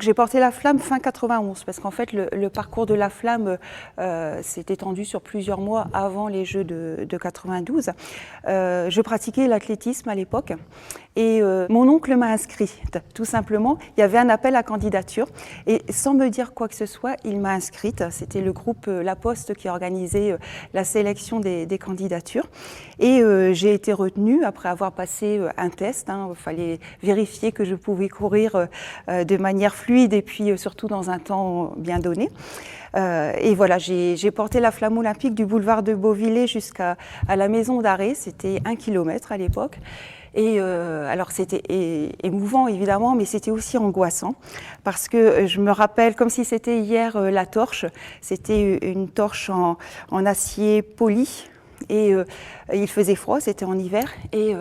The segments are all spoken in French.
J'ai porté la flamme fin 91 parce qu'en fait le parcours de la flamme s'est étendu sur plusieurs mois avant les Jeux de 92. Je pratiquais l'athlétisme à l'époque et mon oncle m'a inscrite tout simplement. Il y avait un appel à candidature et sans me dire quoi que ce soit, il m'a inscrite. C'était le groupe La Poste qui organisait la sélection des candidatures et j'ai été retenue après avoir passé un test. Il fallait vérifier que je pouvais courir de manière fluide et puis surtout dans un temps bien donné. Et voilà, j'ai porté la flamme olympique du boulevard de Beauvillé jusqu'à la maison d'arrêt. C'était 1 kilomètre à l'époque. Et alors c'était émouvant évidemment, mais c'était aussi angoissant parce que je me rappelle comme si c'était hier la torche. C'était une torche en acier poli. Et il faisait froid, c'était en hiver, et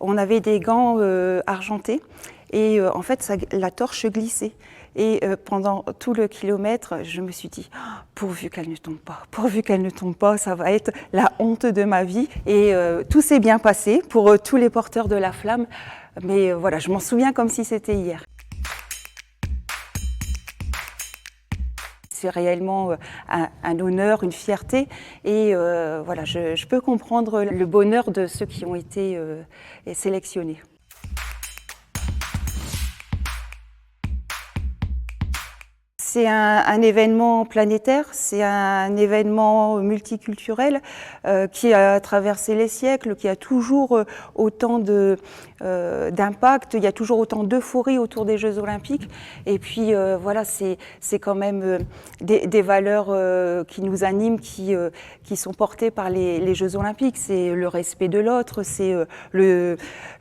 on avait des gants argentés. Et en fait, la torche glissait. Et pendant tout le kilomètre, je me suis dit, oh, pourvu qu'elle ne tombe pas, pourvu qu'elle ne tombe pas, ça va être la honte de ma vie. Et tout s'est bien passé pour tous les porteurs de la flamme. Mais voilà, je m'en souviens comme si c'était hier. C'est réellement un honneur, une fierté. Et voilà, je peux comprendre le bonheur de ceux qui ont été sélectionnés. C'est un événement planétaire, c'est un événement multiculturel qui a traversé les siècles, qui a toujours autant d'impact, il y a toujours autant d'euphorie autour des Jeux Olympiques. Et puis voilà, c'est quand même des valeurs qui nous animent, qui sont portées par les Jeux Olympiques. C'est le respect de l'autre, c'est le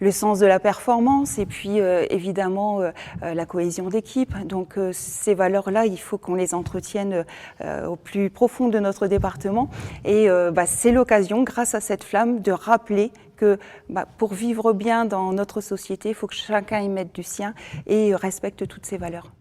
sens de la performance et puis évidemment la cohésion d'équipe. Donc ces valeurs-là, il faut qu'on les entretienne au plus profond de notre département. Et c'est l'occasion, grâce à cette flamme, de rappeler que pour vivre bien dans notre société, il faut que chacun y mette du sien et respecte toutes ces valeurs.